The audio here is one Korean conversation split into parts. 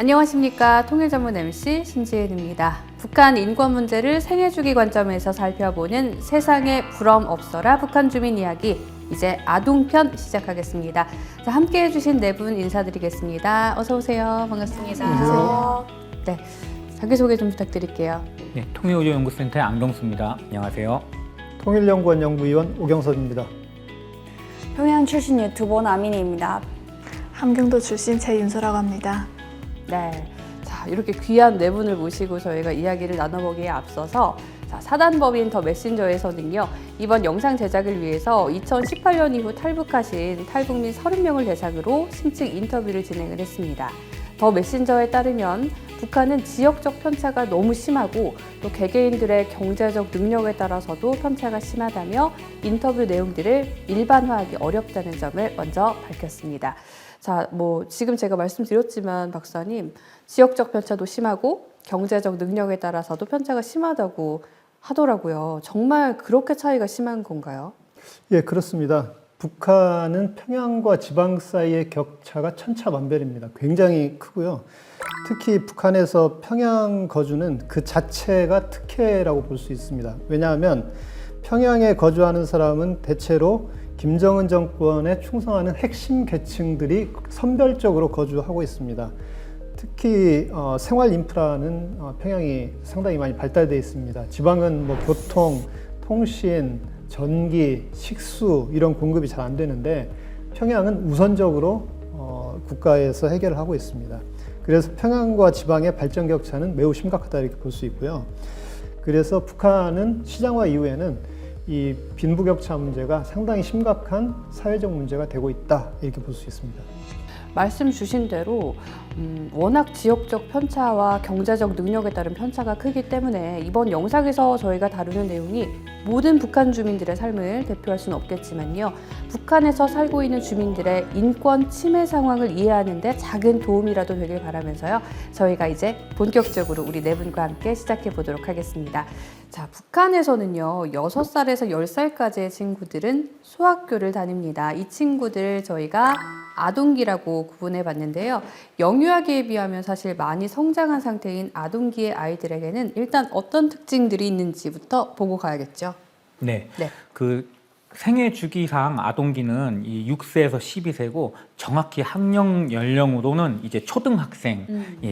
안녕하십니까. 통일전문 MC 신지은입니다. 북한 인권 문제를 생애주기 관점에서 살펴보는 세상에 부럼 없어라 북한 주민 이야기, 이제 아동편 시작하겠습니다. 자, 함께해 주신 네 분 인사드리겠습니다. 어서 오세요. 반갑습니다. 안녕하세요. 네, 자기소개 좀 부탁드릴게요. 네, 통일의료연구센터의 안경수입니다. 안녕하세요. 통일연구원 연구위원 오경섭입니다. 평양 출신 유튜버 나민이입니다. 함경도 출신 최윤서라고 합니다. 네, 자, 이렇게 귀한 네 분을 모시고 저희가 이야기를 나눠보기에 앞서서 사단법인 더 메신저에서는요, 이번 영상 제작을 위해서 2018년 이후 탈북하신 탈북민 30명을 대상으로 심층 인터뷰를 진행을 했습니다. 더 메신저에 따르면 북한은 지역적 편차가 너무 심하고 또 개개인들의 경제적 능력에 따라서도 편차가 심하다며 인터뷰 내용들을 일반화하기 어렵다는 점을 먼저 밝혔습니다. 자, 지금 제가 말씀드렸지만 박사님, 지역적 편차도 심하고 경제적 능력에 따라서도 편차가 심하다고 하더라고요. 정말 그렇게 차이가 심한 건가요? 예, 그렇습니다. 북한은 평양과 지방 사이의 격차가 천차만별입니다. 굉장히 크고요. 특히 북한에서 평양 거주는 그 자체가 특혜라고 볼 수 있습니다. 왜냐하면 평양에 거주하는 사람은 대체로 김정은 정권에 충성하는 핵심 계층들이 선별적으로 거주하고 있습니다. 특히 생활 인프라는 평양이 상당히 많이 발달되어 있습니다. 지방은 교통, 통신, 전기, 식수 이런 공급이 잘 안 되는데 평양은 우선적으로 국가에서 해결을 하고 있습니다. 그래서 평양과 지방의 발전 격차는 매우 심각하다 이렇게 볼 수 있고요. 그래서 북한은 시장화 이후에는 이 빈부격차 문제가 상당히 심각한 사회적 문제가 되고 있다 이렇게 볼 수 있습니다. 말씀 주신 대로 워낙 지역적 편차와 경제적 능력에 따른 편차가 크기 때문에 이번 영상에서 저희가 다루는 내용이 모든 북한 주민들의 삶을 대표할 수는 없겠지만요. 북한에서 살고 있는 주민들의 인권 침해 상황을 이해하는 데 작은 도움이라도 되길 바라면서요. 저희가 이제 본격적으로 우리 네 분과 함께 시작해 보도록 하겠습니다. 자, 북한에서는요, 6살에서 10살까지의 친구들은 소학교를 다닙니다. 이 친구들 저희가 아동기라고 구분해 봤는데요. 영유아기에 비하면 사실 많이 성장한 상태인 아동기의 아이들에게는 일단 어떤 특징들이 있는지부터 보고 가야겠죠. 네. 네. 그 생애 주기상 아동기는 이 6세에서 12세고 정확히 학령 연령으로는 이제 초등학생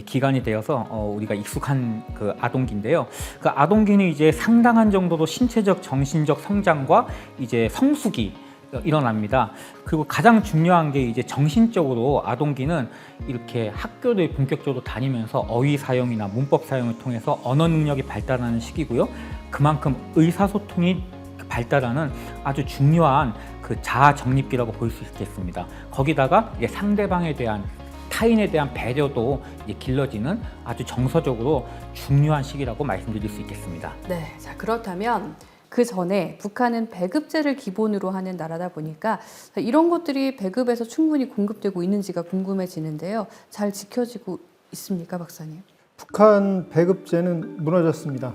기간이 되어서 우리가 익숙한 그 아동기인데요. 그 아동기는 이제 상당한 정도로 신체적, 정신적 성장과 이제 성숙이 일어납니다. 그리고 가장 중요한 게 이제 정신적으로 아동기는 이렇게 학교를 본격적으로 다니면서 어휘 사용이나 문법 사용을 통해서 언어 능력이 발달하는 시기고요. 그만큼 의사소통이 발달하는 아주 중요한 그 자아 정립기라고 볼 수 있겠습니다. 거기다가 이제 상대방에 대한 타인에 대한 배려도 이제 길러지는 아주 정서적으로 중요한 시기라고 말씀드릴 수 있겠습니다. 네. 자, 그렇다면 그 전에 북한은 배급제를 기본으로 하는 나라다 보니까 이런 것들이 배급에서 충분히 공급되고 있는지가 궁금해지는데요. 잘 지켜지고 있습니까, 박사님? 북한 배급제는 무너졌습니다.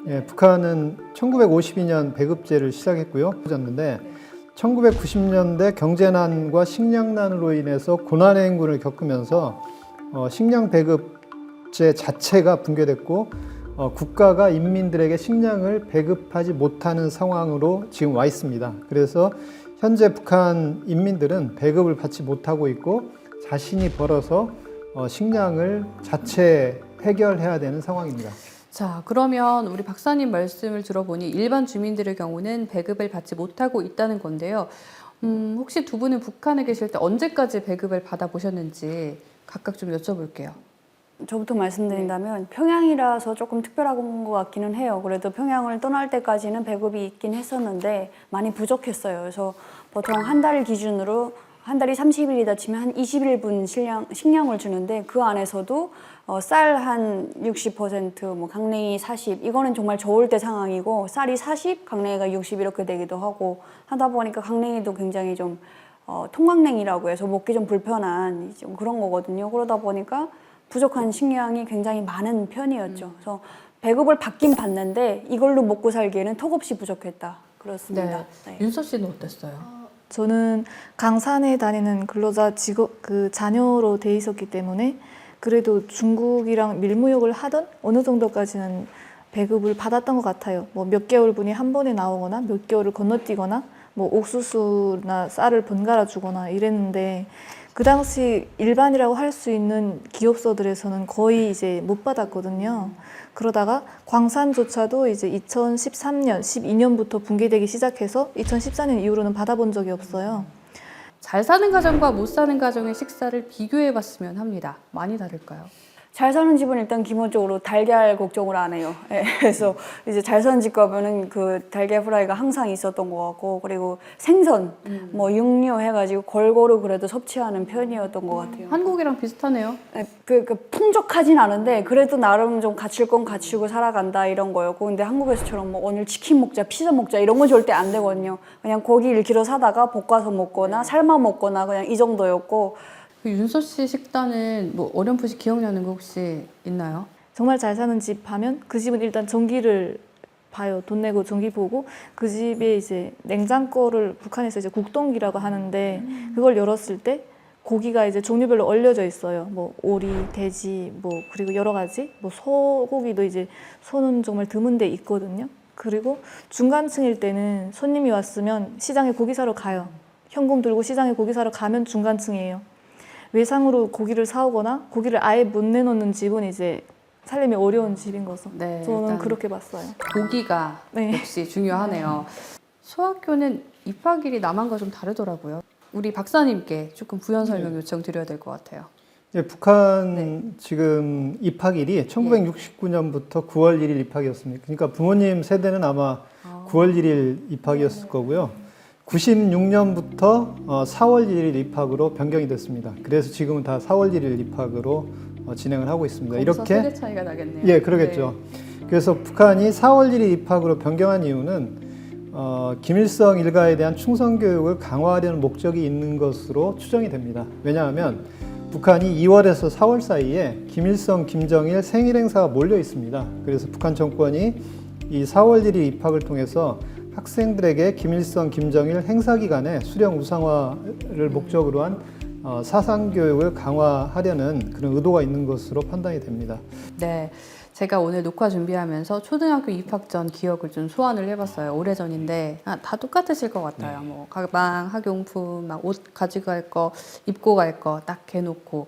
예, 북한은 1952년 배급제를 시작했고요. 무너졌는데 1990년대 경제난과 식량난으로 인해서 고난의 행군을 겪으면서 식량 배급제 자체가 붕괴됐고 국가가 인민들에게 식량을 배급하지 못하는 상황으로 지금 와 있습니다. 그래서 현재 북한 인민들은 배급을 받지 못하고 있고 자신이 벌어서 식량을 자체 해결해야 되는 상황입니다. 자, 그러면 우리 박사님 말씀을 들어보니 일반 주민들의 경우는 배급을 받지 못하고 있다는 건데요. 혹시 두 분은 북한에 계실 때 언제까지 배급을 받아보셨는지 각각 좀 여쭤볼게요. 저부터 말씀드린다면 평양이라서 조금 특별한 것 같기는 해요. 그래도 평양을 떠날 때까지는 배급이 있긴 했었는데 많이 부족했어요. 그래서 보통 한 달을 기준으로 한 달이 30일이다 치면 한 21분 식량을 주는데 그 안에서도 쌀 한 60%, 강냉이 40, 이거는 정말 좋을 때 상황이고 쌀이 40, 강냉이가 60 이렇게 되기도 하고 하다 보니까 강냉이도 굉장히 좀 통강냉이라고 해서 먹기 좀 불편한 좀 그런 거거든요. 그러다 보니까 부족한 식량이 굉장히 많은 편이었죠. 그래서 배급을 받긴 받는데 이걸로 먹고 살기에는 턱없이 부족했다. 그렇습니다. 네. 윤서 씨는 어땠어요? 저는 강산에 다니는 근로자 직업 자녀로 돼 있었기 때문에 그래도 중국이랑 밀무역을 하던 어느 정도까지는 배급을 받았던 것 같아요. 뭐 몇 개월분이 한 번에 나오거나 몇 개월을 건너뛰거나 뭐 옥수수나 쌀을 번갈아 주거나 이랬는데 그 당시 일반이라고 할 수 있는 기업소들에서는 거의 이제 못 받았거든요. 그러다가 광산조차도 이제 2013년, 12년부터 붕괴되기 시작해서 2014년 이후로는 받아본 적이 없어요. 잘 사는 가정과 못 사는 가정의 식사를 비교해 봤으면 합니다. 많이 다를까요? 잘 사는 집은 일단 기본적으로 달걀 걱정을 안 해요. 예, 그래서 이제 잘 사는 집 가면은 그 달걀 프라이가 항상 있었던 것 같고, 그리고 생선, 뭐 육류 해가지고 골고루 그래도 섭취하는 편이었던 것 같아요. 한국이랑 비슷하네요. 예, 그 풍족하진 않은데 그래도 나름 좀 갖출 건 갖추고 살아간다 이런 거였고, 근데 한국에서처럼 뭐 오늘 치킨 먹자, 피자 먹자 이런 건 절대 안 되거든요. 그냥 고기 1kg 사다가 볶아서 먹거나 삶아 먹거나 그냥 이 정도였고. 그 윤서 씨 식단은 뭐 어렴풋이 기억나는 거 혹시 있나요? 정말 잘 사는 집 하면 그 집은 일단 전기를 봐요. 돈 내고 전기 보고 그 집에 이제 냉장고를 북한에서 이제 국동기라고 하는데 그걸 열었을 때 고기가 이제 종류별로 얼려져 있어요. 뭐 오리, 돼지, 뭐 그리고 여러 가지 뭐 소고기도 이제 소는 정말 드문 데 있거든요. 그리고 중간층일 때는 손님이 왔으면 시장에 고기 사러 가요. 현금 들고 시장에 고기 사러 가면 중간층이에요. 외상으로 고기를 사오거나 고기를 아예 못 내놓는 집은 이제 살림이 어려운 집인 거죠. 네, 저는 일단 그렇게 봤어요. 고기가 네. 역시 중요하네요. 소학교는 입학일이 남한과 좀 다르더라고요. 우리 박사님께 조금 부연 설명 요청 드려야 될 것 같아요. 예, 북한 지금 입학일이 1969년부터 9월 1일 입학이었습니다. 그러니까 부모님 세대는 아마 9월 1일 입학이었을 거고요. 96년부터 4월 1일 입학으로 변경이 됐습니다. 그래서 지금은 다 4월 1일 입학으로 진행을 하고 있습니다. 거기서 세대 차이가 나겠네요. 예, 그러겠죠. 그래서 북한이 4월 1일 입학으로 변경한 이유는 김일성 일가에 대한 충성 교육을 강화하려는 목적이 있는 것으로 추정이 됩니다. 왜냐하면 북한이 2월에서 4월 사이에 김일성, 김정일 생일 행사가 몰려 있습니다. 그래서 북한 정권이 이 4월 1일 입학을 통해서 학생들에게 김일성, 김정일 행사 기간에 수령 우상화를 목적으로 한 사상 교육을 강화하려는 그런 의도가 있는 것으로 판단이 됩니다. 네, 제가 오늘 녹화 준비하면서 초등학교 입학 전 기억을 좀 소환을 해봤어요. 오래전인데 다 똑같으실 것 같아요. 뭐 가방, 학용품, 막 옷 가져갈 거, 입고 갈 거 딱 해놓고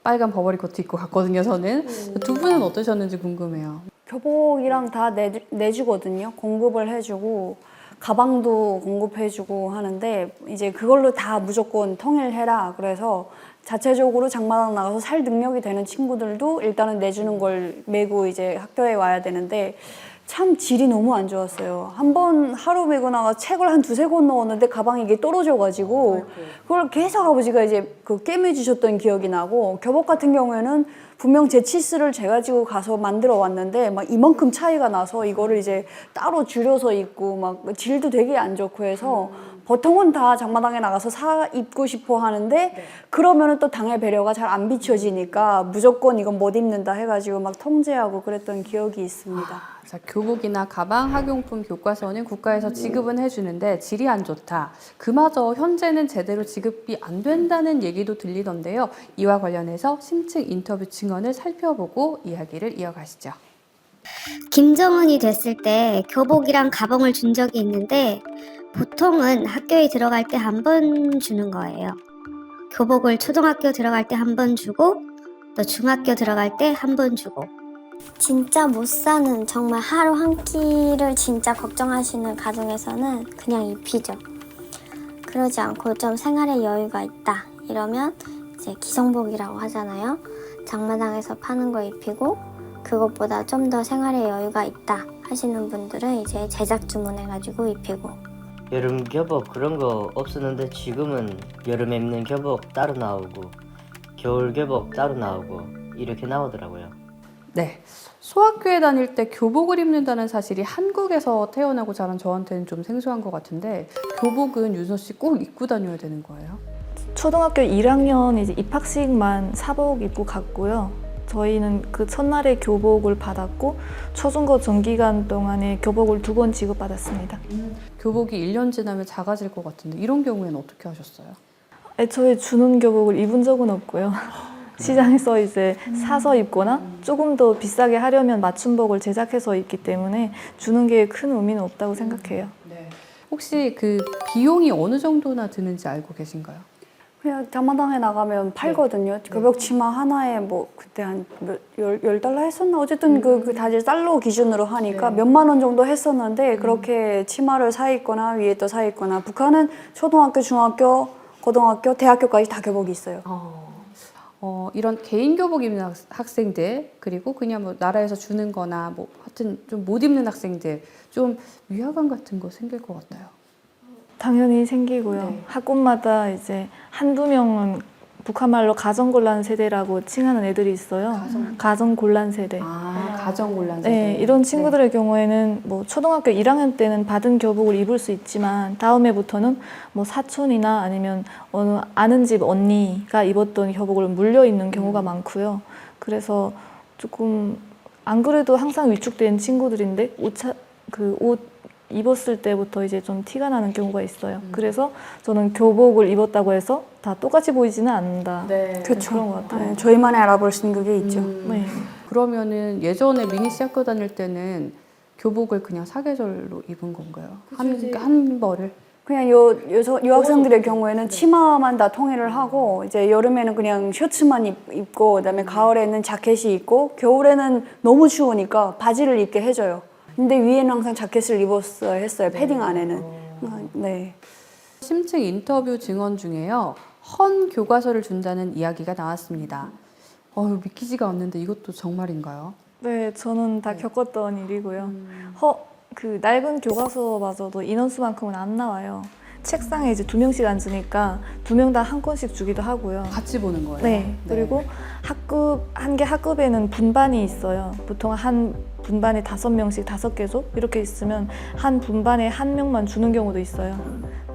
빨간 버버리 코트 입고 갔거든요. 저는. 두 분은 어떠셨는지 궁금해요. 교복이랑 다 내주거든요. 공급을 해주고 가방도 공급해주고 하는데 이제 그걸로 다 무조건 통일해라. 그래서 자체적으로 장마당 나가서 살 능력이 되는 친구들도 일단은 내주는 걸 메고 이제 학교에 와야 되는데 참 질이 너무 안 좋았어요. 한 번 하루 메고 나가 책을 한 두세 권 넣었는데 가방이 이게 떨어져가지고 그걸 계속 아버지가 이제 그 꿰매주셨던 기억이 나고, 교복 같은 경우에는 분명 제 치스를 제가 지고 가서 만들어 왔는데 막 이만큼 차이가 나서 이거를 이제 따로 줄여서 입고 막 질도 되게 안 좋고 해서 보통은 다 장마당에 나가서 사 입고 싶어 하는데 그러면은 또 당의 배려가 잘 안 비춰지니까 무조건 이건 못 입는다 해가지고 막 통제하고 그랬던 기억이 있습니다. 자, 교복이나 가방, 학용품, 교과서는 국가에서 지급은 해주는데 질이 안 좋다. 그마저 현재는 제대로 지급이 안 된다는 얘기도 들리던데요. 이와 관련해서 심층 인터뷰 증언을 살펴보고 이야기를 이어가시죠. 김정은이 됐을 때 교복이랑 가방을 준 적이 있는데 보통은 학교에 들어갈 때 한 번 주는 거예요. 교복을 초등학교 들어갈 때 한 번 주고 또 중학교 들어갈 때 한 번 주고. 진짜 못 사는, 정말 하루 한 끼를 진짜 걱정하시는 가정에서는 그냥 입히죠. 그러지 않고 좀 생활에 여유가 있다 이러면 이제 기성복이라고 하잖아요. 장마당에서 파는 거 입히고, 그것보다 좀 더 생활에 여유가 있다 하시는 분들은 이제 제작 주문해가지고 입히고. 여름 교복 그런 거 없었는데 지금은 여름에 입는 교복 따로 나오고 겨울 교복 따로 나오고 이렇게 나오더라고요. 네, 소학교에 다닐 때 교복을 입는다는 사실이 한국에서 태어나고 자란 저한테는 좀 생소한 것 같은데 교복은 윤서 씨 꼭 입고 다녀야 되는 거예요? 초등학교 1학년 이제 입학식만 사복 입고 갔고요. 저희는 그 첫날에 교복을 받았고 초중고 전기간 동안에 교복을 2번 지급받았습니다. 교복이 1년 지나면 작아질 것 같은데 이런 경우에는 어떻게 하셨어요? 애초에 주는 교복을 입은 적은 없고요. 시장에서 이제 사서 입거나 조금 더 비싸게 하려면 맞춤복을 제작해서 입기 때문에 주는 게 큰 의미는 없다고 생각해요. 혹시 그 비용이 어느 정도나 드는지 알고 계신가요? 그냥 장마당에 나가면 팔거든요. 교복 치마 하나에 뭐 그때 한 열 달러 했었나? 어쨌든 그 다들 달러 기준으로 하니까 몇만 원 정도 했었는데 그렇게 치마를 사 입거나 위에 또 사 입거나 북한은 초등학교, 중학교, 고등학교, 대학교까지 다 교복이 있어요. 이런 개인 교복 입는 학생들 그리고 그냥 뭐 나라에서 주는 거나 뭐 하여튼 좀 못 입는 학생들 좀 위화감 같은 거 생길 것 같아요. 당연히 생기고요. 학군마다 이제 한두 명은 북한말로 가정곤란 세대라고 칭하는 애들이 있어요. 가정곤란 세대. 가정곤란 세대. 네, 이런 친구들의 경우에는 뭐 초등학교 1학년 때는 받은 교복을 입을 수 있지만 다음 해부터는 뭐 사촌이나 아니면 어느 아는 집 언니가 입었던 교복을 물려 입는 경우가 많고요. 그래서 조금 안 그래도 항상 위축된 친구들인데 옷 입었을 때부터 이제 좀 티가 나는 경우가 있어요. 그래서 저는 교복을 입었다고 해서 다 똑같이 보이지는 않는다. 그렇죠. 그런 것 같아요. 네, 저희만의 알아볼 수 있는 그게 있죠. 네. 그러면은 예전에 미니 씨 학교 다닐 때는 교복을 그냥 사계절로 입은 건가요? 한 벌을? 그냥 유학생들의 경우에는 치마만 다 통일을 하고 이제 여름에는 그냥 셔츠만 입고 그다음에 가을에는 자켓이 있고 겨울에는 너무 추우니까 바지를 입게 해줘요. 근데 위에는 항상 자켓을 입었어야 했어요. 패딩 안에는. 네. 심층 인터뷰 증언 중에요. 헌 교과서를 준다는 이야기가 나왔습니다. 믿기지가 않는데 이것도 정말인가요? 네, 저는 다 겪었던 일이고요. 그 낡은 교과서마저도 인원수만큼은 안 나와요. 책상에 이제 2명씩 앉으니까 2명 다 한 권씩 주기도 하고요. 같이 보는 거예요? 네. 그리고 한 개 학급에는 분반이 있어요. 보통 한 분반에 5명씩 5개죠? 이렇게 있으면 한 분반에 1명만 주는 경우도 있어요.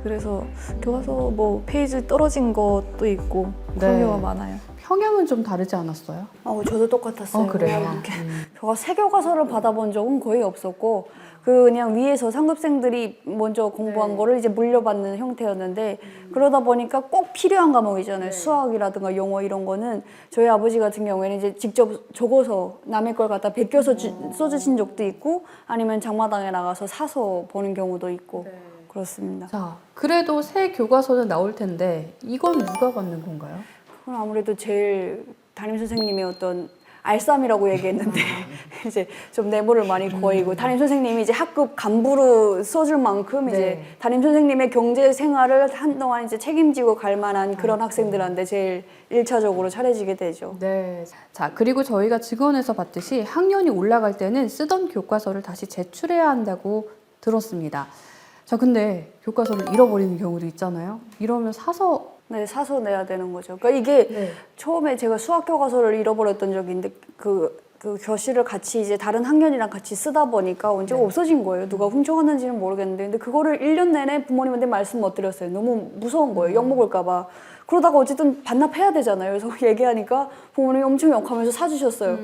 그래서 교과서 뭐 페이지 떨어진 것도 있고 그런 경우가 많아요. 평양은 좀 다르지 않았어요? 저도 똑같았어요. 그래요? 그냥 이렇게 제가 새 교과서를 받아본 적은 거의 없었고 그냥 위에서 상급생들이 먼저 공부한 거를 이제 물려받는 형태였는데 그러다 보니까 꼭 필요한 과목이잖아요. 수학이라든가 영어 이런 거는 저희 아버지 같은 경우에는 이제 직접 적어서 남의 걸 갖다 베껴서 써주신 적도 있고 아니면 장마당에 나가서 사서 보는 경우도 있고 그렇습니다. 자, 그래도 새 교과서는 나올 텐데 이건 누가 받는 건가요? 그건 아무래도 제일 담임 선생님의 어떤 알쌈이라고 얘기했는데 이제 좀 내부를 많이 거이고 담임 선생님이 이제 학급 간부로 써줄 만큼 이제 담임 선생님의 경제 생활을 한동안 이제 책임지고 갈 만한 그런 학생들한테 제일 1차적으로 차려지게 되죠. 네. 자, 그리고 저희가 증언에서 봤듯이 학년이 올라갈 때는 쓰던 교과서를 다시 제출해야 한다고 들었습니다. 자, 근데 교과서를 잃어버리는 경우도 있잖아요. 이러면 사서 사서 내야 되는 거죠. 그러니까 이게 처음에 제가 수학 교과서를 잃어버렸던 적이 있는데 그 교실을 같이 이제 다른 학년이랑 같이 쓰다 보니까 언제가 없어진 거예요. 누가 훔쳐갔는지는 모르겠는데 근데 그거를 1년 내내 부모님한테 말씀 못 드렸어요. 너무 무서운 거예요. 욕먹을까 봐. 그러다가 어쨌든 반납해야 되잖아요. 그래서 얘기하니까 부모님이 엄청 욕하면서 사주셨어요.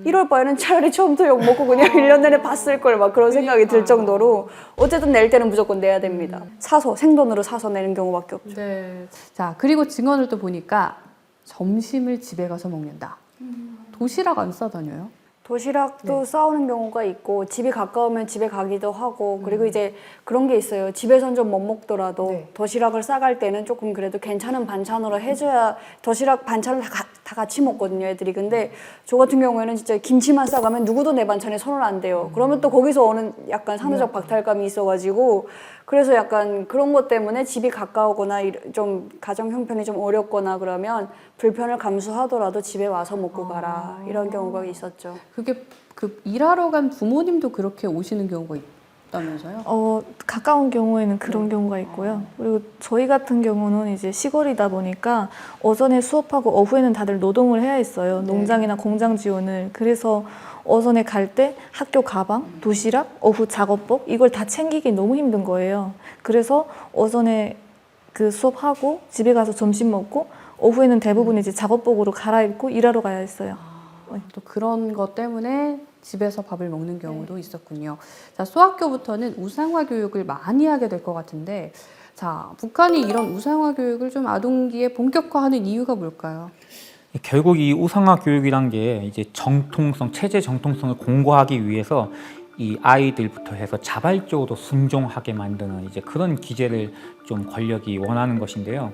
이럴 바에는 차라리 처음부터 욕먹고 그냥 1년 내내 봤을 걸 막 그런 생각이 들 정도로 어쨌든 낼 때는 무조건 내야 됩니다. 사서 생돈으로 사서 내는 경우밖에 없죠. 네. 자, 그리고 증언을 또 보니까 점심을 집에 가서 먹는다. 도시락 안 싸다녀요? 도시락도 싸우는 경우가 있고 집이 가까우면 집에 가기도 하고 그리고 이제 그런 게 있어요. 집에선 좀 못 먹더라도 도시락을 싸갈 때는 조금 그래도 괜찮은 반찬으로 해줘야 도시락 반찬을 다 같이 먹거든요, 애들이. 근데 저 같은 경우에는 진짜 김치만 싸가면 누구도 내 반찬에 손을 안 대요. 그러면 또 거기서 오는 약간 상대적 박탈감이 있어가지고 그래서 약간 그런 것 때문에 집이 가까우거나 좀 가정 형편이 좀 어렵거나 그러면 불편을 감수하더라도 집에 와서 먹고 가라 이런 경우가 있었죠. 그게 일하러 간 부모님도 그렇게 오시는 경우가 있다면서요? 가까운 경우에는 그런 경우가 있고요. 그리고 저희 같은 경우는 이제 시골이다 보니까 오전에 수업하고 오후에는 다들 노동을 해야 했어요. 농장이나 공장 지원을. 그래서 오전에 갈 때 학교 가방, 도시락, 오후 작업복 이걸 다 챙기기 너무 힘든 거예요. 그래서 오전에 그 수업하고 집에 가서 점심 먹고 오후에는 대부분 이제 작업복으로 갈아입고 일하러 가야 했어요. 또 그런 것 때문에 집에서 밥을 먹는 경우도 있었군요. 자, 소학교부터는 우상화 교육을 많이 하게 될 것 같은데, 자, 북한이 이런 우상화 교육을 좀 아동기에 본격화하는 이유가 뭘까요? 결국 이 우상화 교육이란 게 이제 정통성, 체제 정통성을 공고하기 위해서 이 아이들부터 해서 자발적으로 순종하게 만드는 이제 그런 기제를 좀 권력이 원하는 것인데요.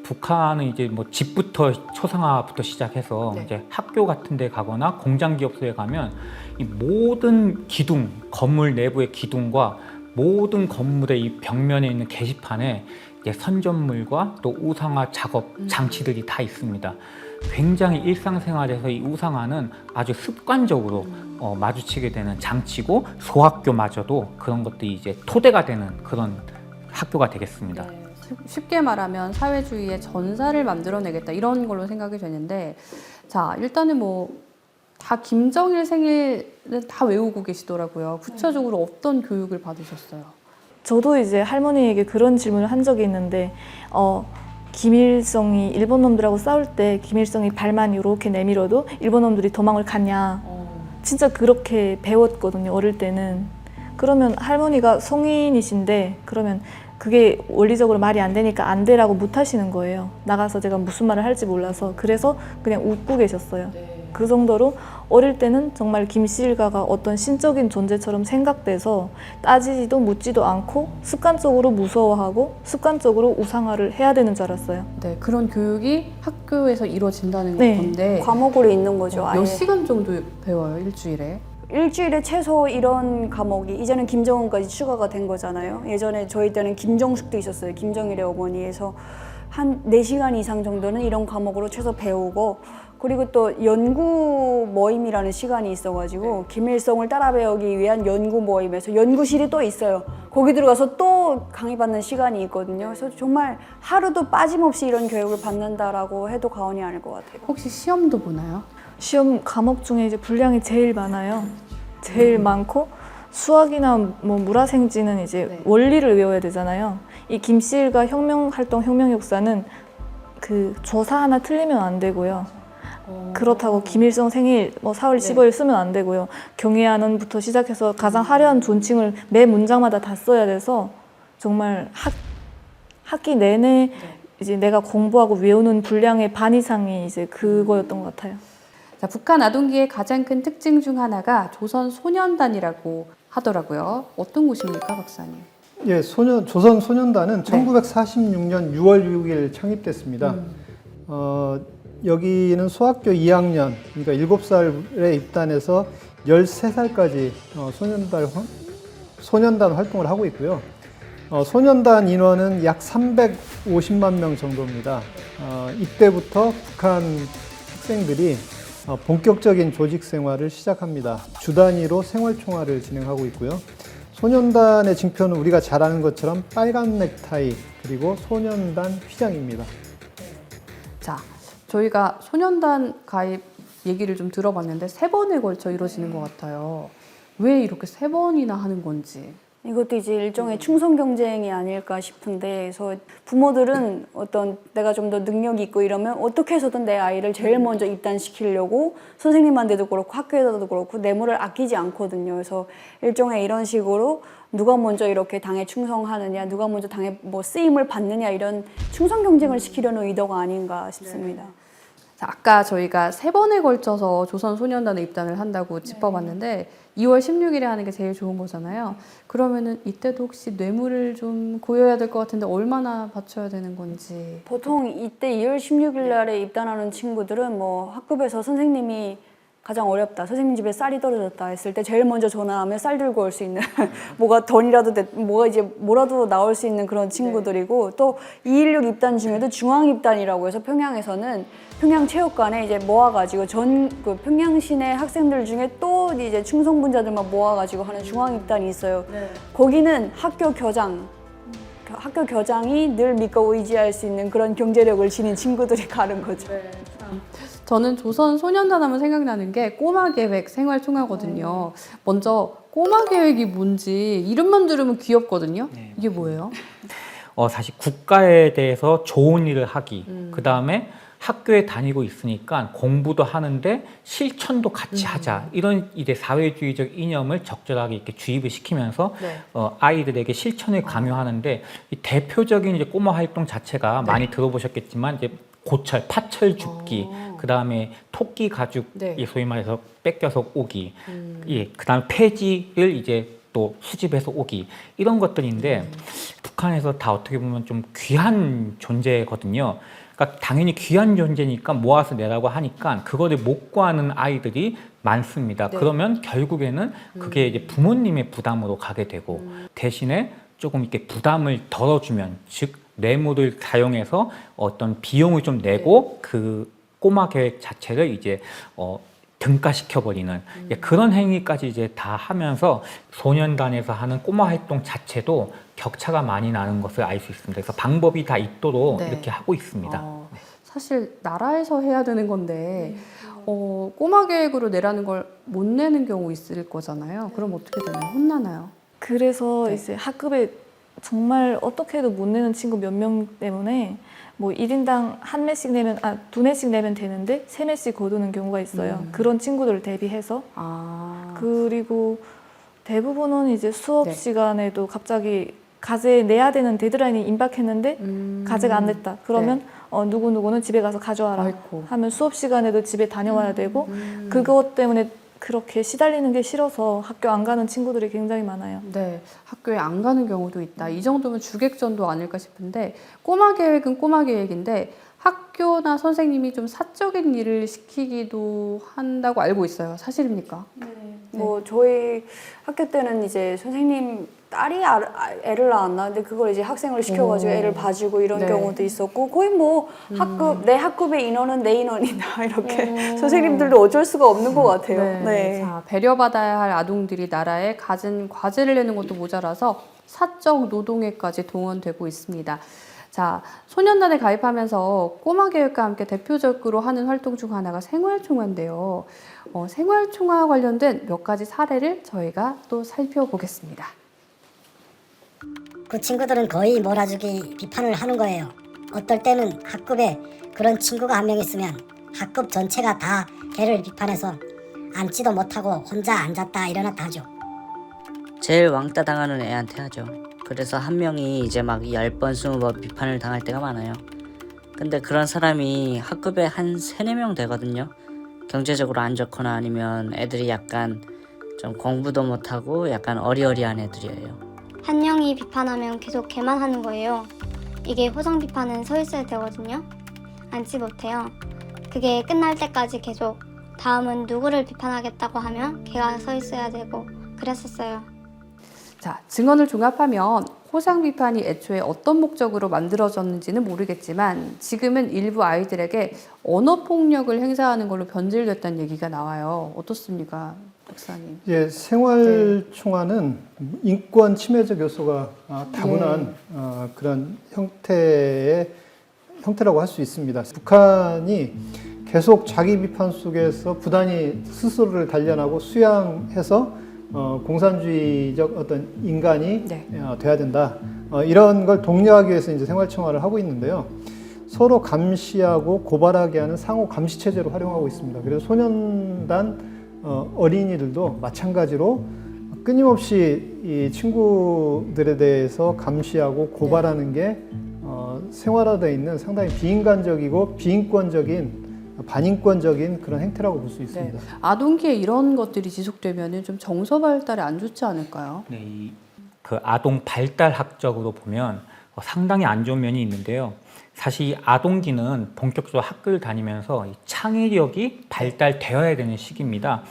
북한은 이제 뭐 집부터 초상화부터 시작해서 이제 학교 같은 데 가거나 공장 기업소에 가면 이 모든 기둥, 건물 내부의 기둥과 모든 건물의 이 벽면에 있는 게시판에 이제 선전물과 또 우상화 작업 장치들이 다 있습니다. 굉장히 일상생활에서 이 우상화는 아주 습관적으로 마주치게 되는 장치고 소학교마저도 그런 것들이 이제 토대가 되는 그런 학교가 되겠습니다. 네. 쉽게 말하면 사회주의의 전사를 만들어내겠다 이런 걸로 생각이 되는데, 자 일단은 뭐 다 김정일 생일은 다 외우고 계시더라고요. 구체적으로 어떤 교육을 받으셨어요? 저도 이제 할머니에게 그런 질문을 한 적이 있는데 김일성이 일본 놈들하고 싸울 때 김일성이 발만 이렇게 내밀어도 일본 놈들이 도망을 갔냐. 진짜 그렇게 배웠거든요, 어릴 때는. 그러면 할머니가 성인이신데 그러면 그게 원리적으로 말이 안 되니까 안 되라고 못 하시는 거예요. 나가서 제가 무슨 말을 할지 몰라서. 그래서 그냥 웃고 계셨어요. 그 정도로 어릴 때는 정말 김씨일가가 어떤 신적인 존재처럼 생각돼서 따지지도 묻지도 않고 습관적으로 무서워하고 습관적으로 우상화를 해야 되는 줄 알았어요. 네, 그런 교육이 학교에서 이루어진다는 네. 건데 과목으로 있는 거죠. 아예. 몇 시간 정도 배워요, 일주일에? 일주일에 최소 이런 과목이 이제는 김정은까지 추가가 된 거잖아요. 예전에 저희 때는 김정숙도 있었어요. 김정일의 어머니에서 한 4시간 이상 정도는 이런 과목으로 최소 배우고, 그리고 또 연구 모임이라는 시간이 있어가지고 김일성을 따라 배우기 위한 연구 모임에서 연구실이 또 있어요. 거기 들어가서 또 강의받는 시간이 있거든요. 그래서 정말 하루도 빠짐없이 이런 교육을 받는다라고 해도 과언이 아닐 것 같아요. 혹시 시험도 보나요? 시험 과목 중에 이제 분량이 제일 많아요. 제일 많고 수학이나 뭐 물화생지는 이제 원리를 외워야 되잖아요. 이 김씨일가 혁명활동, 혁명역사는 그 조사 하나 틀리면 안 되고요. 그렇다고 김일성 생일 뭐 4월 15일 쓰면 안 되고요. 경의하는부터 시작해서 가장 화려한 존칭을 매 문장마다 다 써야 돼서 정말 학기 내내 이제 내가 공부하고 외우는 분량의 반 이상이 이제 그거였던 것 같아요. 자, 북한 아동기의 가장 큰 특징 중 하나가 조선 소년단이라고 하더라고요. 어떤 곳입니까, 박사님? 예, 조선 소년단은 1946년 6월 6일 창립됐습니다. 여기는 소학교 2학년, 그러니까 7살에 입단해서 13살까지 소년단 활동을 하고 있고요. 소년단 인원은 약 350만 명 정도입니다. 이때부터 북한 학생들이 본격적인 조직 생활을 시작합니다. 주 단위로 생활 총화를 진행하고 있고요. 소년단의 징표는 우리가 잘 아는 것처럼 빨간 넥타이 그리고 소년단 휘장입니다. 자, 저희가 소년단 가입 얘기를 좀 들어봤는데 3번에 걸쳐 이루어지는 것 같아요. 왜 이렇게 3번이나 하는 건지. 이것도 이제 일종의 충성 경쟁이 아닐까 싶은데, 그래서 부모들은 어떤 내가 좀 더 능력이 있고 이러면 어떻게 해서든 내 아이를 제일 먼저 입단시키려고 선생님한테도 그렇고 학교에서도 그렇고 뇌물을 아끼지 않거든요. 그래서 일종의 이런 식으로 누가 먼저 이렇게 당에 충성하느냐, 누가 먼저 당에 뭐 쓰임을 받느냐, 이런 충성 경쟁을 시키려는 의도가 아닌가 싶습니다. 자, 아까 저희가 3번에 걸쳐서 조선 소년단에 입단을 한다고 짚어봤는데 2월 16일에 하는 게 제일 좋은 거잖아요. 그러면은 이때도 혹시 뇌물을 좀 고여야 될 것 같은데 얼마나 바쳐야 되는 건지. 보통 이때 2월 16일 날에 입단하는 친구들은 뭐 학급에서 선생님이 가장 어렵다, 선생님 집에 쌀이 떨어졌다 했을 때 제일 먼저 전화하면 쌀 들고 올 수 있는 뭐가 던이라도 뭐가 이제 뭐라도 나올 수 있는 그런 친구들이고, 또 216 입단 중에도 중앙 입단이라고 해서 평양에서는 평양체육관에 이제 모아가지고 그 평양시내 학생들 중에 또 이제 충성분자들만 모아가지고 하는 중앙 입단이 있어요. 거기는 학교 교장이 늘 믿고 의지할 수 있는 그런 경제력을 지닌 친구들이 가는 거죠. 저는 조선 소년단 하면 생각나는 게 꼬마 계획 생활 총화거든요. 먼저 꼬마 계획이 뭔지 이름만 들으면 귀엽거든요. 이게 뭐예요? 사실 국가에 대해서 좋은 일을 하기, 그 다음에 학교에 다니고 있으니까 공부도 하는데 실천도 같이 하자, 이런 이제 사회주의적 이념을 적절하게 이렇게 주입을 시키면서 아이들에게 실천을 강요하는데, 이 대표적인 이제 꼬마 활동 자체가 많이 들어보셨겠지만 이제 고철, 파철 줍기, 그 다음에 토끼 가죽, 네. 예, 소위 말해서 뺏겨서 오기, 예, 그 다음에 폐지를 이제 또 수집해서 오기, 이런 것들인데 북한에서 다 어떻게 보면 좀 귀한 존재거든요. 그러니까 당연히 귀한 존재니까 모아서 내라고 하니까 그거를 못 구하는 아이들이 많습니다. 네. 그러면 결국에는 그게 이제 부모님의 부담으로 가게 되고 대신에 조금 이렇게 부담을 덜어주면, 즉 뇌물을 사용해서 어떤 비용을 좀 내고 그 꼬마 계획 자체를 이제 등가시켜버리는 그런 행위까지 이제 다 하면서 소년단에서 하는 꼬마 활동 자체도 격차가 많이 나는 것을 알 수 있습니다. 그래서 방법이 다 있도록 네. 이렇게 하고 있습니다. 사실 나라에서 해야 되는 건데 꼬마 계획으로 내라는 걸 못 내는 경우 있을 거잖아요. 그럼 어떻게 되나요? 혼나나요? 그래서 네. 이제 학급에 정말 어떻게 해도 못 내는 친구 몇 명 때문에 뭐 1인당 한 매씩 내면, 두 매씩 내면 되는데 세 매씩 거두는 경우가 있어요. 그런 친구들을 대비해서. 그리고 대부분은 이제 수업 네. 시간에도 갑자기 과제 내야 되는 데드라인이 임박했는데 과제가 안 냈다. 그러면 누구누구는 집에 가서 가져와라 아이고. 하면 수업 시간에도 집에 다녀와야 되고 그것 때문에 그렇게 시달리는 게 싫어서 학교 안 가는 친구들이 굉장히 많아요. 네, 학교에 안 가는 경우도 있다. 이 정도면 주객전도 아닐까 싶은데 꼬마 계획은 꼬마 계획인데 학교나 선생님이 좀 사적인 일을 시키기도 한다고 알고 있어요. 사실입니까? 뭐 저희 학교 때는 이제 선생님 딸이 애를 낳았나 근데 그걸 이제 학생을 시켜가지고 애를 봐주고 이런 네. 경우도 있었고 거의 뭐 내 학급의 인원은 내 인원이다 이렇게 선생님들도 어쩔 수가 없는 것 같아요. 네. 자, 배려받아야 할 아동들이 나라에 갖은 과제를 내는 것도 모자라서 사적 노동에까지 동원되고 있습니다. 자, 소년단에 가입하면서 꼬마 계획과 함께 대표적으로 하는 활동 중 하나가 생활총화인데요. 생활총화 관련된 몇 가지 사례를 저희가 또 살펴보겠습니다. 그 친구들은 거의 몰아주기 비판을 하는 거예요. 어떨 때는 학급에 그런 친구가 한 명 있으면 학급 전체가 다 걔를 비판해서 앉지도 못하고 혼자 앉았다 일어났다 하죠. 제일 왕따 당하는 애한테 하죠. 그래서 한 명이 이제 막 10번, 20번 비판을 당할 때가 많아요. 근데 그런 사람이 학급에 한 3, 4명 되거든요. 경제적으로 안 좋거나 아니면 애들이 약간 좀 공부도 못하고 약간 어리어리한 애들이에요. 한 명이 비판하면 계속 걔만 하는 거예요. 이게 호정 비판은 서 있어야 되거든요. 앉지 못해요. 그게 끝날 때까지 계속 다음은 누구를 비판하겠다고 하면 걔가 서 있어야 되고 그랬었어요. 자, 증언을 종합하면 호상 비판이 애초에 어떤 목적으로 만들어졌는지는 모르겠지만 지금은 일부 아이들에게 언어 폭력을 행사하는 걸로 변질됐다는 얘기가 나와요. 어떻습니까, 박사님? 예, 생활총화는 인권 침해적 요소가 다분한 그런 형태라고 할 수 있습니다. 북한이 계속 자기 비판 속에서 부단히 스스로를 단련하고 수양해서 공산주의적 어떤 인간이 돼야 된다. 이런 걸 독려하기 위해서 이제 생활총화를 하고 있는데요. 서로 감시하고 고발하게 하는 상호 감시 체제로 활용하고 있습니다. 그래서 소년단 어린이들도 마찬가지로 끊임없이 이 친구들에 대해서 감시하고 고발하는 게 생활화되어 있는 상당히 비인간적이고 비인권적인 반인권적인 그런 행태라고 볼 수 있습니다. 네. 아동기에 이런 것들이 지속되면 좀 정서 발달에 안 좋지 않을까요? 네, 그 아동 발달학적으로 보면 상당히 안 좋은 면이 있는데요. 사실 이 아동기는 본격적으로 학교를 다니면서 이 창의력이 발달되어야 되는 시기입니다.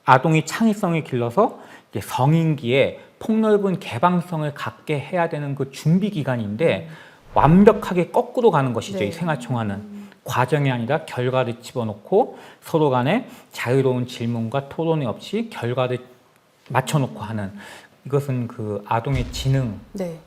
아동이 창의성을 길러서 이제 성인기에 폭넓은 개방성을 갖게 해야 되는 그 준비 기간인데 완벽하게 거꾸로 가는 것이죠. 이 생활총화는. 과정이 아니라 결과를 집어넣고 서로 간에 자유로운 질문과 토론이 없이 결과를 맞춰놓고 하는, 이것은 그 아동의 지능,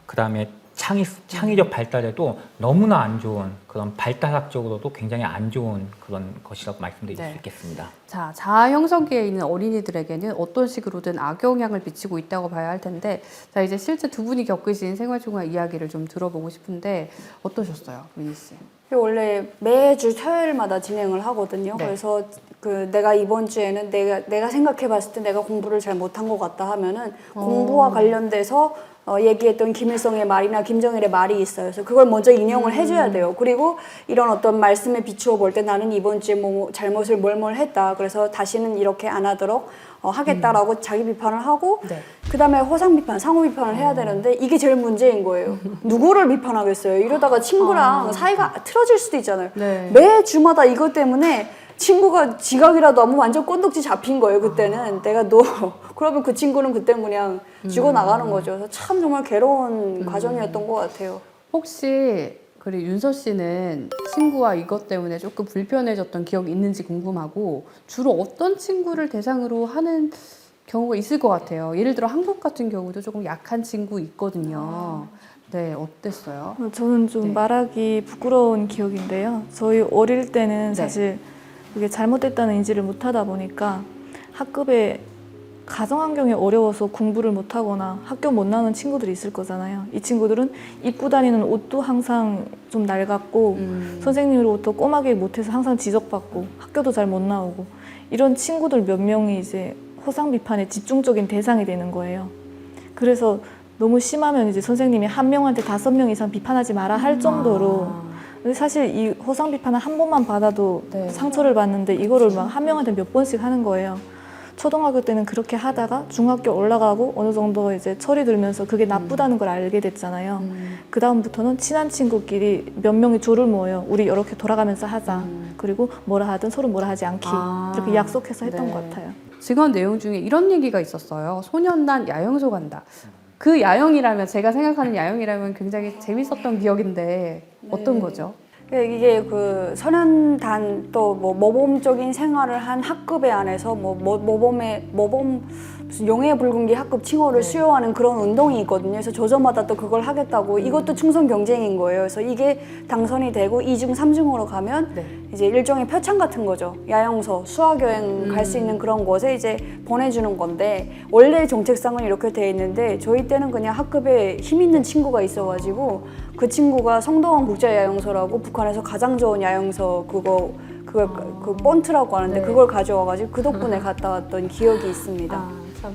그 다음에 창의적 발달에도 너무나 안 좋은, 그런 발달학적으로도 굉장히 안 좋은 그런 것이라고 말씀드릴 수 있겠습니다. 자, 자아 형성기에 있는 어린이들에게는 어떤 식으로든 악영향을 미치고 있다고 봐야 할 텐데, 자, 이제 실제 두 분이 겪으신 생활총화 이야기를 좀 들어보고 싶은데 어떠셨어요, 민희 씨? 원래 매주 토요일마다 진행을 하거든요. 그래서 내가 이번 주에는 내가 생각해봤을 때 내가 공부를 잘 못한 것 같다 하면은 공부와 관련돼서 얘기했던 김일성의 말이나 김정일의 말이 있어요. 그래서 그걸 먼저 인용을 해줘야 돼요. 그리고 이런 어떤 말씀에 비추어 볼 때 나는 이번 주에 뭐 잘못을 뭘 했다. 그래서 다시는 이렇게 안 하도록 하겠다라고 자기 비판을 하고 네. 그 다음에 허상 비판, 상호 비판을 해야 되는데 이게 제일 문제인 거예요. 누구를 비판하겠어요? 이러다가 친구랑 사이가 틀어질 수도 있잖아요. 네. 매 주마다 이것 때문에 친구가 지각이라도 하면 완전 꼰독지 잡힌 거예요. 그때는 내가 너 그러면 그 친구는 그때 그냥 죽어나가는 거죠. 그래서 참 정말 괴로운 과정이었던 것 같아요. 혹시 그리고 윤서 씨는 친구와 이것 때문에 조금 불편해졌던 기억이 있는지 궁금하고 주로 어떤 친구를 대상으로 하는 경우가 있을 것 같아요. 예를 들어 한국 같은 경우도 조금 약한 친구 있거든요. 네, 어땠어요? 저는 좀 네. 말하기 부끄러운 기억인데요. 저희 어릴 때는 네. 사실 그게 잘못됐다는 인지를 못하다 보니까 학급에 가정 환경이 어려워서 공부를 못하거나 학교 못 나오는 친구들이 있을 거잖아요. 이 친구들은 입고 다니는 옷도 항상 좀 낡았고 선생님으로부터 꼬마게 못해서 항상 지적받고 학교도 잘 못 나오고 이런 친구들 몇 명이 이제 허상 비판의 집중적인 대상이 되는 거예요. 그래서 너무 심하면 이제 선생님이 한 명한테 5명 이상 비판하지 마라 할 정도로 근데 사실 이 허상 비판을 한 번만 받아도 네. 상처를 받는데 이거를 막 한 명한테 몇 번씩 하는 거예요. 초등학교 때는 그렇게 하다가 중학교 올라가고 어느 정도 이제 철이 들면서 그게 나쁘다는 걸 알게 됐잖아요. 그 다음부터는 친한 친구끼리 몇 명이 조를 모여요. 우리 이렇게 돌아가면서 하자. 그리고 뭐라 하든 서로 뭐라 하지 않기. 이렇게 약속해서 했던 네. 것 같아요. 증언 내용 중에 이런 얘기가 있었어요. 소년단 야영소 간다. 그 야영이라면 제가 생각하는 야영이라면 굉장히 재밌었던 기억인데 어떤 거죠? 이게 그 소년단 또 뭐 모범적인 생활을 한 학급에 안에서 모범 무슨 용해불급기 학급 칭호를 수여하는 그런 운동이 있거든요. 그래서 조조마다 또 그걸 하겠다고 이것도 충성 경쟁인 거예요. 그래서 이게 당선이 되고 2중, 3중으로 가면 이제 일종의 표창 같은 거죠. 야영소, 수학여행 갈 수 있는 그런 곳에 이제 보내주는 건데 원래 정책상은 이렇게 돼 있는데 저희 때는 그냥 학급에 힘 있는 친구가 있어가지고 그 친구가 성동원 국제야영소라고 북한에서 가장 좋은 야영소 그 본트라고 하는데 그걸 가져와가지고 그 덕분에 갔다 왔던 기억이 있습니다. 참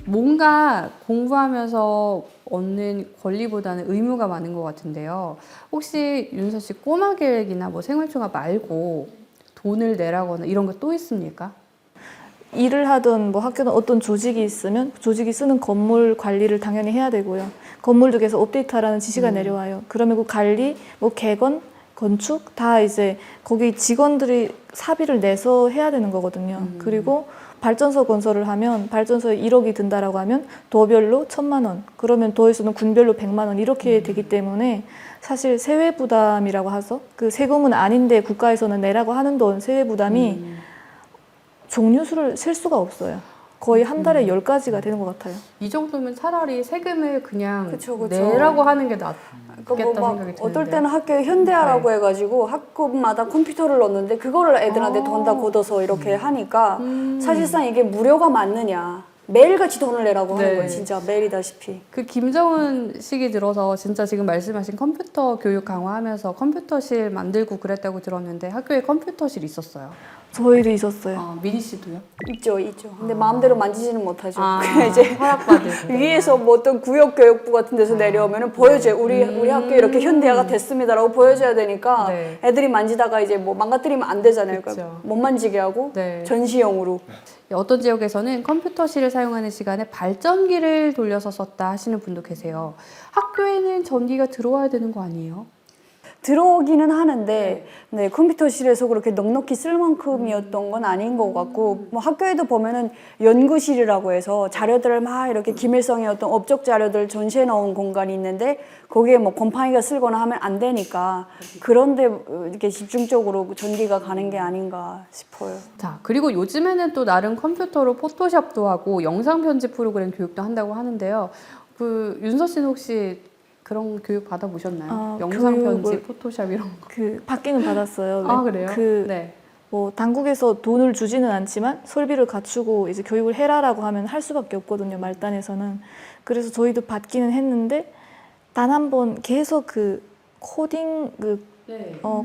뭔가 공부하면서 얻는 권리보다는 의무가 많은 것 같은데요. 혹시 윤서 씨 꼬마 계획이나 뭐 생활총각 말고 돈을 내라거나 이런 거 또 있습니까? 일을 하든 뭐 학교는 어떤 조직이 있으면 조직이 쓰는 건물 관리를 당연히 해야 되고요. 건물도 계속 업데이트하라는 지시가 내려와요. 그러면 그 관리, 뭐 개건, 건축 다 이제 거기 직원들이 사비를 내서 해야 되는 거거든요. 그리고 발전소 건설을 하면 발전소에 1억이 든다라고 하면 도별로 1,000만 원, 그러면 도에서는 군별로 100만 원 이렇게 되기 때문에 사실 세외 부담이라고 하죠. 그 세금은 아닌데 국가에서는 내라고 하는 돈 세외 부담이 종류수를 셀 수가 없어요. 거의 한 달에 10가지가 되는 것 같아요. 이 정도면 차라리 세금을 그냥 그쵸. 내라고 하는 게 낫겠다 그러니까 뭐 생각이 드는데. 어떨 때는 학교에 현대화라고 해가지고 학급마다 컴퓨터를 넣는데 그거를 애들한테 돈 다 걷어서 이렇게 하니까 사실상 이게 무료가 맞느냐. 매일같이 돈을 내라고 하는 거예요. 진짜 매일이다시피. 그 김정은 시기 들어서 진짜 지금 말씀하신 컴퓨터 교육 강화하면서 컴퓨터실 만들고 그랬다고 들었는데 학교에 컴퓨터실 있었어요. 저희도 있었어요. 미니 씨도요? 있죠. 근데 마음대로 만지지는 못하죠. 그냥 이제 허락받을 위에서 뭐 어떤 구역교육부 같은 데서 내려오면은 보여줘요. 우리 학교 이렇게 현대화가 됐습니다라고 보여줘야 되니까 네. 애들이 만지다가 이제 뭐 망가뜨리면 안 되잖아요. 그쵸. 그러니까 못 만지게 하고 네. 전시용으로. 어떤 지역에서는 컴퓨터실을 사용하는 시간에 발전기를 돌려서 썼다 하시는 분도 계세요. 학교에는 전기가 들어와야 되는 거 아니에요? 들어오기는 하는데 네, 컴퓨터실에서 그렇게 넉넉히 쓸 만큼이었던 건 아닌 것 같고 뭐 학교에도 보면은 연구실이라고 해서 자료들을 막 이렇게 김일성의 어떤 업적 자료들 전시해 놓은 공간이 있는데 거기에 뭐 곰팡이가 쓸거나 하면 안 되니까 그런데 이렇게 집중적으로 전기가 가는 게 아닌가 싶어요. 자, 그리고 요즘에는 또 나름 컴퓨터로 포토샵도 하고 영상 편집 프로그램 교육도 한다고 하는데요. 그 윤서 씨는 혹시 그런 교육 받아보셨나요? 영상 편집, 포토샵 이런 거. 받기는 받았어요. 아, 그래요? 네. 뭐 당국에서 돈을 주지는 않지만 설비를 갖추고 이제 교육을 해라라고 하면 할 수밖에 없거든요. 말단에서는. 그래서 저희도 받기는 했는데 단 한 번 계속 그 코딩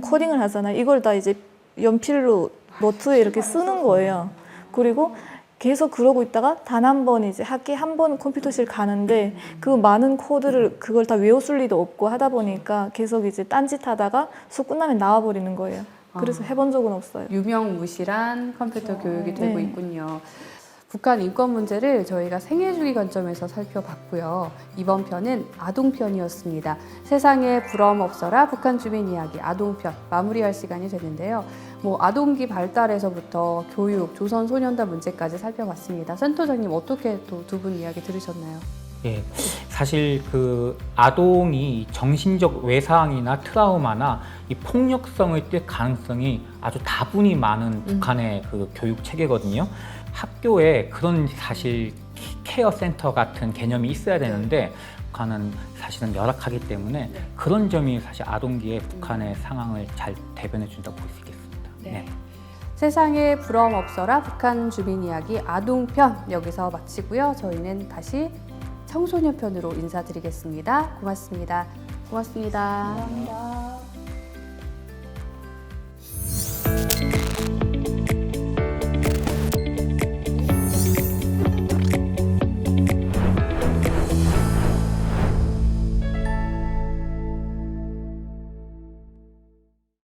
코딩을 하잖아요. 이걸 다 이제 연필로 노트에 이렇게 쓰는 거예요. 그리고 계속 그러고 있다가 단 한 번 이제 학기에 한 번 컴퓨터실 가는데 그 많은 코드를 그걸 다 외웠을 리도 없고 하다 보니까 계속 이제 딴짓하다가 수업 끝나면 나와버리는 거예요. 그래서 해본 적은 없어요. 유명무실한 컴퓨터 교육이 되고 네. 있군요. 북한 인권 문제를 저희가 생애주기 관점에서 살펴봤고요. 이번 편은 아동편이었습니다. 세상에 부러움 없어라 북한 주민 이야기 아동편 마무리할 시간이 됐는데요. 아동기 발달에서부터 교육, 조선소년단 문제까지 살펴봤습니다. 센터장님 어떻게 또 두 분 이야기 들으셨나요? 예, 사실 그 아동이 정신적 외상이나 트라우마나 이 폭력성을 띨 가능성이 아주 다분히 많은 북한의 그 교육 체계거든요. 학교에 그런 사실 케어 센터 같은 개념이 있어야 되는데 북한은 사실은 열악하기 때문에 그런 점이 사실 아동기의 북한의 상황을 잘 대변해 준다고 볼 수 있겠습니다. 네. 세상에 부러움 없어라 북한 주민 이야기 아동편 여기서 마치고요. 저희는 다시 청소년 편으로 인사드리겠습니다. 고맙습니다. 고맙습니다. 감사합니다.